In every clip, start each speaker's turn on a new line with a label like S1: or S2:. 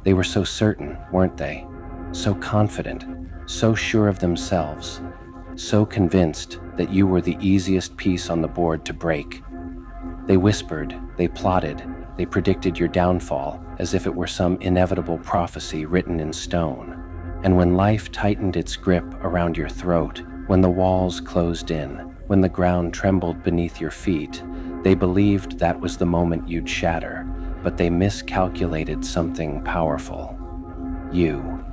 S1: They were so certain, weren't they? So confident, so sure of themselves, so convinced that you were the easiest piece on the board to break. They whispered, they plotted, they predicted your downfall as if it were some inevitable prophecy written in stone. And when life tightened its grip around your throat, when the walls closed in, when the ground trembled beneath your feet, they believed that was the moment you'd shatter, but they miscalculated something powerful. You.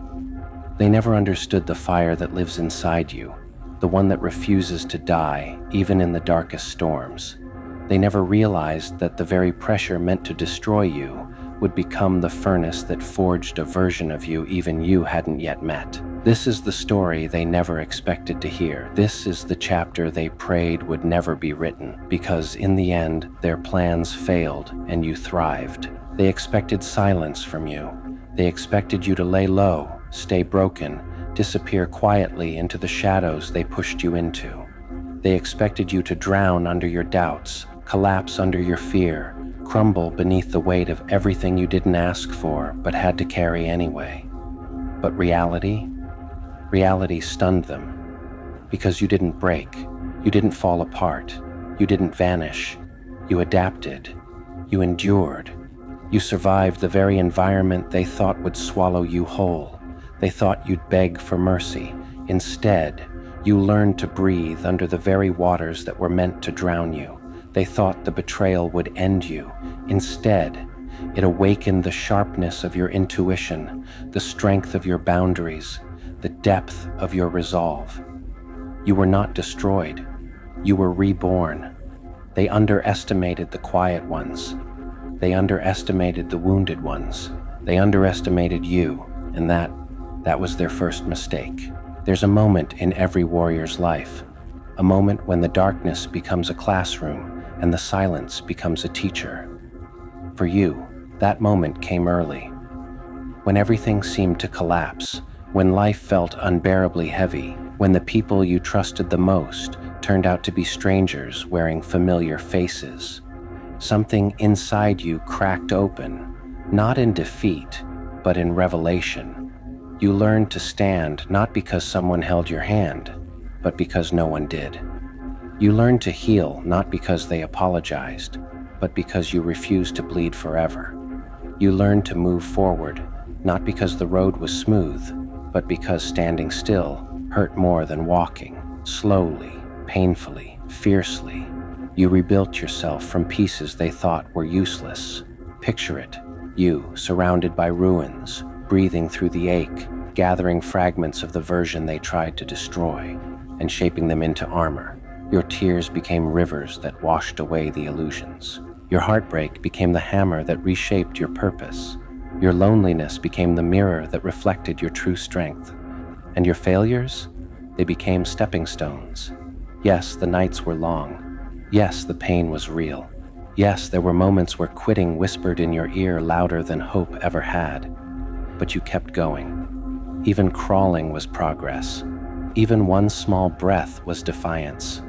S1: They never understood the fire that lives inside you, the one that refuses to die, even in the darkest storms. They never realized that the very pressure meant to destroy you would become the furnace that forged a version of you even you hadn't yet met. This is the story they never expected to hear. This is the chapter they prayed would never be written, because in the end, their plans failed and you thrived. They expected silence from you. They expected you to lay low, stay broken, disappear quietly into the shadows they pushed you into. They expected you to drown under your doubts, collapse under your fear, crumble beneath the weight of everything you didn't ask for but had to carry anyway. But reality stunned them. Because you didn't break, you didn't fall apart, you didn't vanish. You adapted, you endured, you survived the very environment they thought would swallow you whole. They thought you'd beg for mercy. Instead, you learned to breathe under the very waters that were meant to drown you. They thought the betrayal would end you. Instead, it awakened the sharpness of your intuition, the strength of your boundaries, the depth of your resolve. You were not destroyed. You were reborn. They underestimated the quiet ones. They underestimated the wounded ones. They underestimated you, and that was their first mistake. There's a moment in every warrior's life, a moment when the darkness becomes a classroom and the silence becomes a teacher. For you, that moment came early, when everything seemed to collapse, when life felt unbearably heavy, when the people you trusted the most turned out to be strangers wearing familiar faces. Something inside you cracked open, not in defeat, but in revelation. You learned to stand not because someone held your hand, but because no one did. You learned to heal not because they apologized, but because you refused to bleed forever. You learned to move forward, not because the road was smooth, but because standing still hurt more than walking. Slowly, painfully, fiercely, you rebuilt yourself from pieces they thought were useless. Picture it, you surrounded by ruins, breathing through the ache, gathering fragments of the version they tried to destroy, and shaping them into armor. Your tears became rivers that washed away the illusions. Your heartbreak became the hammer that reshaped your purpose. Your loneliness became the mirror that reflected your true strength. And your failures? They became stepping stones. Yes, the nights were long. Yes, the pain was real. Yes, there were moments where quitting whispered in your ear louder than hope ever had. But you kept going. Even crawling was progress. Even one small breath was defiance.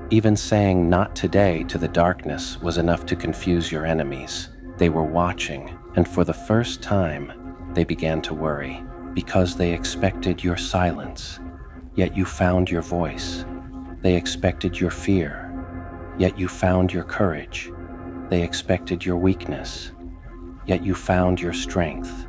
S1: Even saying "not today" to the darkness was enough to confuse your enemies. They were watching, and for the first time, they began to worry, because they expected your silence, yet you found your voice. They expected your fear, yet you found your courage. They expected your weakness, yet you found your strength.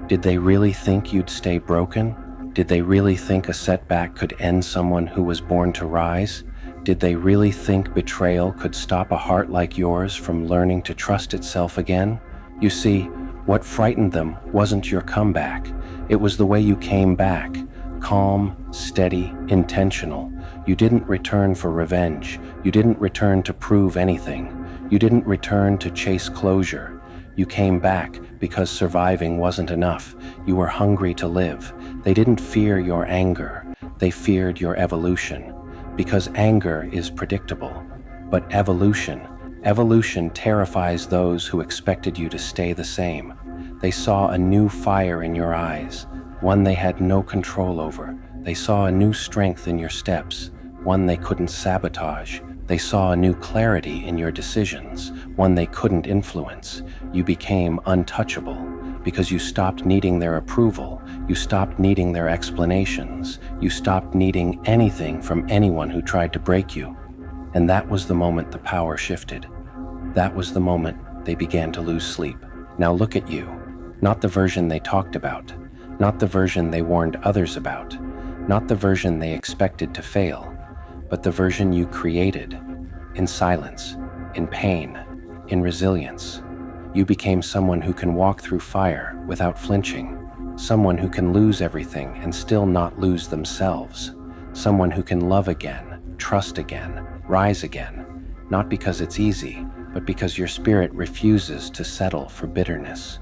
S1: Did they really think you'd stay broken? Did they really think a setback could end someone who was born to rise? Did they really think betrayal could stop a heart like yours from learning to trust itself again? You see, what frightened them wasn't your comeback. It was the way you came back. Calm, steady, intentional. You didn't return for revenge. You didn't return to prove anything. You didn't return to chase closure. You came back because surviving wasn't enough. You were hungry to live. They didn't fear your anger. They feared your evolution. Because anger is predictable. But evolution terrifies those who expected you to stay the same. They saw a new fire in your eyes, one they had no control over. They saw a new strength in your steps, one they couldn't sabotage. They saw a new clarity in your decisions, one they couldn't influence. You became untouchable, because you stopped needing their approval, you stopped needing their explanations, you stopped needing anything from anyone who tried to break you. And that was the moment the power shifted. That was the moment they began to lose sleep. Now look at you, not the version they talked about, not the version they warned others about, not the version they expected to fail, but the version you created, in silence, in pain, in resilience. You became someone who can walk through fire without flinching, someone who can lose everything and still not lose themselves, someone who can love again, trust again, rise again, not because it's easy, but because your spirit refuses to settle for bitterness.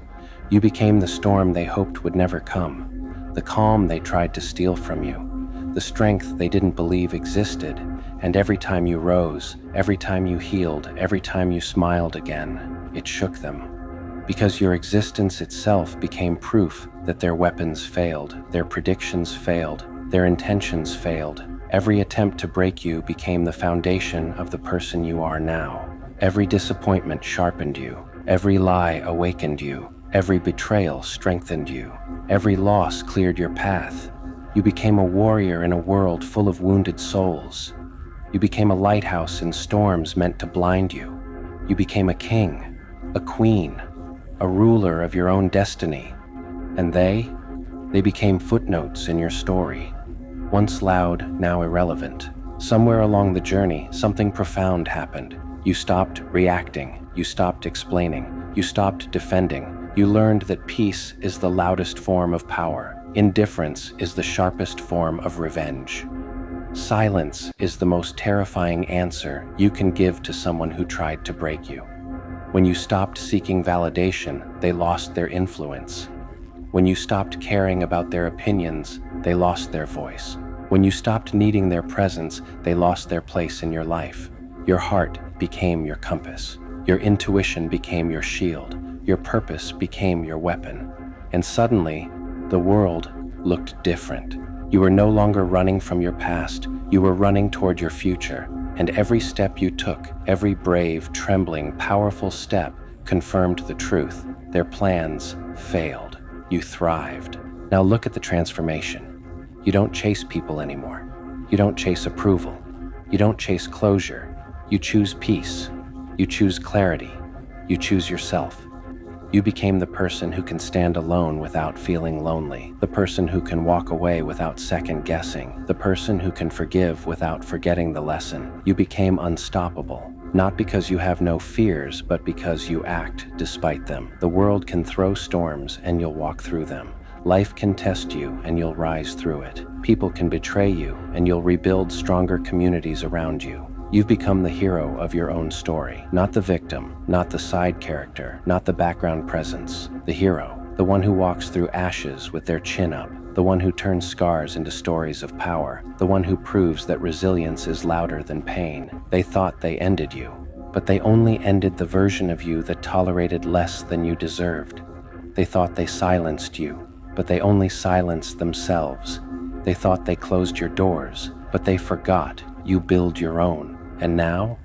S1: You became the storm they hoped would never come, the calm they tried to steal from you, the strength they didn't believe existed, and every time you rose, every time you healed, every time you smiled again, it shook them. Because your existence itself became proof that their weapons failed, their predictions failed, their intentions failed. Every attempt to break you became the foundation of the person you are now. Every disappointment sharpened you, every lie awakened you, every betrayal strengthened you, every loss cleared your path. You became a warrior in a world full of wounded souls. You became a lighthouse in storms meant to blind you. You became a king, a queen, a ruler of your own destiny. And they became footnotes in your story. Once loud, now irrelevant. Somewhere along the journey, something profound happened. You stopped reacting, you stopped explaining, you stopped defending. You learned that peace is the loudest form of power. Indifference is the sharpest form of revenge. Silence is the most terrifying answer you can give to someone who tried to break you. When you stopped seeking validation, they lost their influence. When you stopped caring about their opinions, they lost their voice. When you stopped needing their presence, they lost their place in your life. Your heart became your compass. Your intuition became your shield. Your purpose became your weapon. And suddenly, the world looked different. You were no longer running from your past. You were running toward your future. And every step you took, every brave, trembling, powerful step confirmed the truth. Their plans failed. You thrived. Now look at the transformation. You don't chase people anymore. You don't chase approval. You don't chase closure. You choose peace. You choose clarity. You choose yourself. You became the person who can stand alone without feeling lonely, the person who can walk away without second guessing, the person who can forgive without forgetting the lesson. You became unstoppable, not because you have no fears, but because you act despite them. The world can throw storms and you'll walk through them. Life can test you and you'll rise through it. People can betray you and you'll rebuild stronger communities around you. You've become the hero of your own story, not the victim, not the side character, not the background presence. The hero, the one who walks through ashes with their chin up, the one who turns scars into stories of power, the one who proves that resilience is louder than pain. They thought they ended you, but they only ended the version of you that tolerated less than you deserved. They thought they silenced you, but they only silenced themselves. They thought they closed your doors, but they forgot you build your own. And now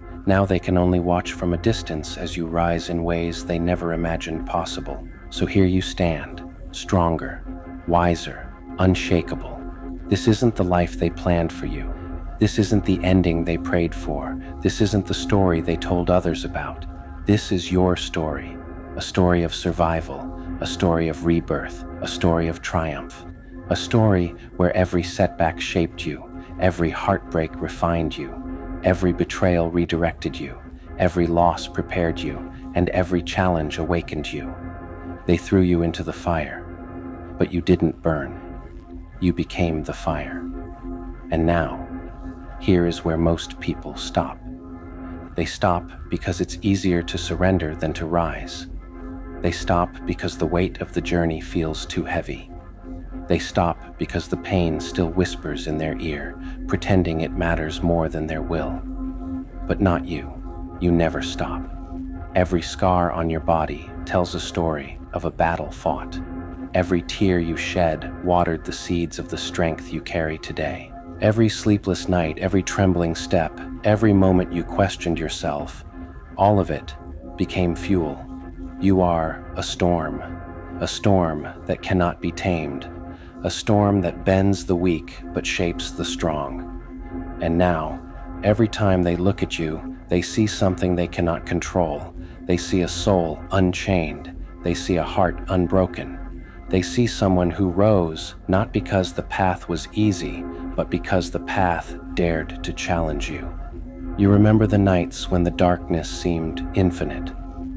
S1: they can only watch from a distance as you rise in ways they never imagined possible. So here you stand, stronger, wiser, unshakable. This isn't the life they planned for you. This isn't the ending they prayed for. This isn't the story they told others about. This is your story, a story of survival, a story of rebirth, a story of triumph, a story where every setback shaped you, every heartbreak refined you, every betrayal redirected you, every loss prepared you, and every challenge awakened you. They threw you into the fire, but you didn't burn. You became the fire. And now, here is where most people stop. They stop because it's easier to surrender than to rise. They stop because the weight of the journey feels too heavy. They stop because the pain still whispers in their ear, pretending it matters more than their will. But not you. You never stop. Every scar on your body tells a story of a battle fought. Every tear you shed watered the seeds of the strength you carry today. Every sleepless night, every trembling step, every moment you questioned yourself, all of it became fuel. You are a storm, a storm that cannot be tamed, a storm that bends the weak but shapes the strong. And now, every time they look at you, they see something they cannot control. They see a soul unchained. They see a heart unbroken. They see someone who rose not because the path was easy, but because the path dared to challenge you. You remember the nights when the darkness seemed infinite,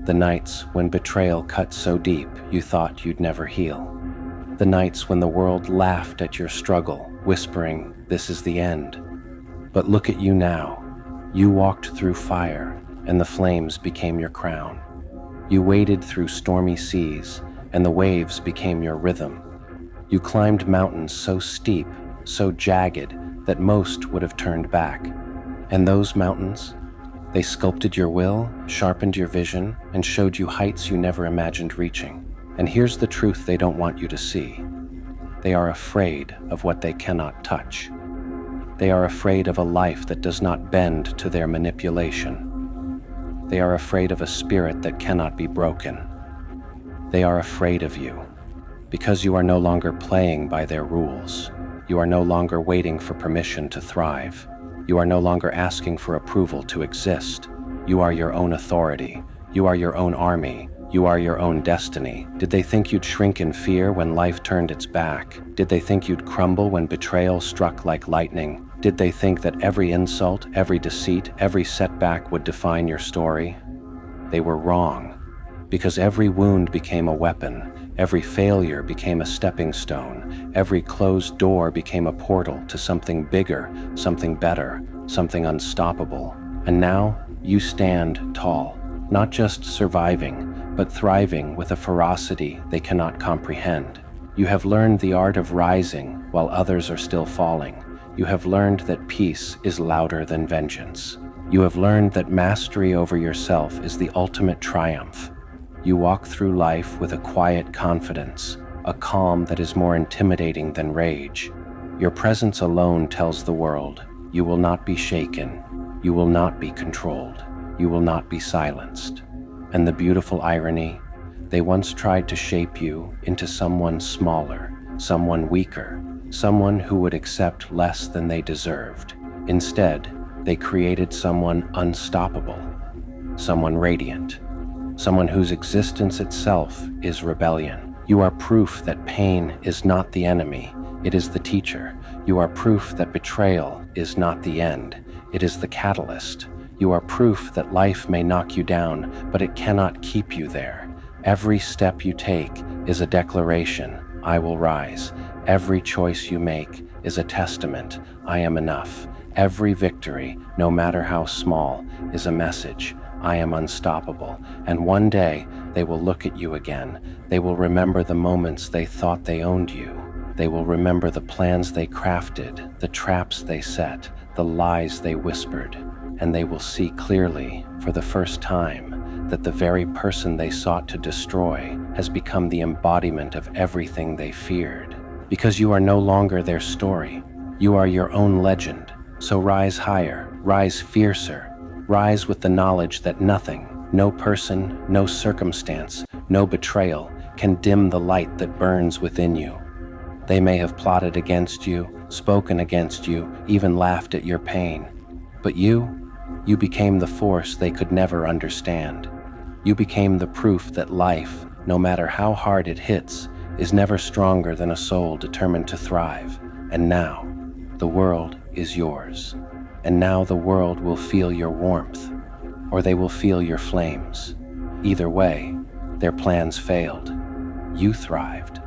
S1: the nights when betrayal cut so deep you thought you'd never heal, the nights when the world laughed at your struggle, whispering, "This is the end." But look at you now. You walked through fire, and the flames became your crown. You waded through stormy seas, and the waves became your rhythm. You climbed mountains so steep, so jagged, that most would have turned back. And those mountains, they sculpted your will, sharpened your vision, and showed you heights you never imagined reaching. And here's the truth they don't want you to see. They are afraid of what they cannot touch. They are afraid of a life that does not bend to their manipulation. They are afraid of a spirit that cannot be broken. They are afraid of you, because you are no longer playing by their rules. You are no longer waiting for permission to thrive. You are no longer asking for approval to exist. You are your own authority. You are your own army. You are your own destiny. Did they think you'd shrink in fear when life turned its back? Did they think you'd crumble when betrayal struck like lightning? Did they think that every insult, every deceit, every setback would define your story? They were wrong, because every wound became a weapon. Every failure became a stepping stone. Every closed door became a portal to something bigger, something better, something unstoppable. And now you stand tall, not just surviving, but thriving with a ferocity they cannot comprehend. You have learned the art of rising while others are still falling. You have learned that peace is louder than vengeance. You have learned that mastery over yourself is the ultimate triumph. You walk through life with a quiet confidence, a calm that is more intimidating than rage. Your presence alone tells the world, you will not be shaken, you will not be controlled, you will not be silenced. And the beautiful irony, they once tried to shape you into someone smaller, someone weaker, someone who would accept less than they deserved. Instead, they created someone unstoppable, someone radiant, someone whose existence itself is rebellion. You are proof that pain is not the enemy, it is the teacher. You are proof that betrayal is not the end, it is the catalyst. You are proof that life may knock you down, but it cannot keep you there. Every step you take is a declaration, I will rise. Every choice you make is a testament, I am enough. Every victory, no matter how small, is a message, I am unstoppable. And one day, they will look at you again. They will remember the moments they thought they owned you. They will remember the plans they crafted, the traps they set, the lies they whispered. And they will see clearly, for the first time, that the very person they sought to destroy has become the embodiment of everything they feared. Because you are no longer their story. You are your own legend. So rise higher, rise fiercer, rise with the knowledge that nothing, no person, no circumstance, no betrayal can dim the light that burns within you. They may have plotted against you, spoken against you, even laughed at your pain. But you became the force they could never understand. You became the proof that life, no matter how hard it hits, is never stronger than a soul determined to thrive. And now, the world is yours. And now the world will feel your warmth, or they will feel your flames. Either way, their plans failed. You thrived.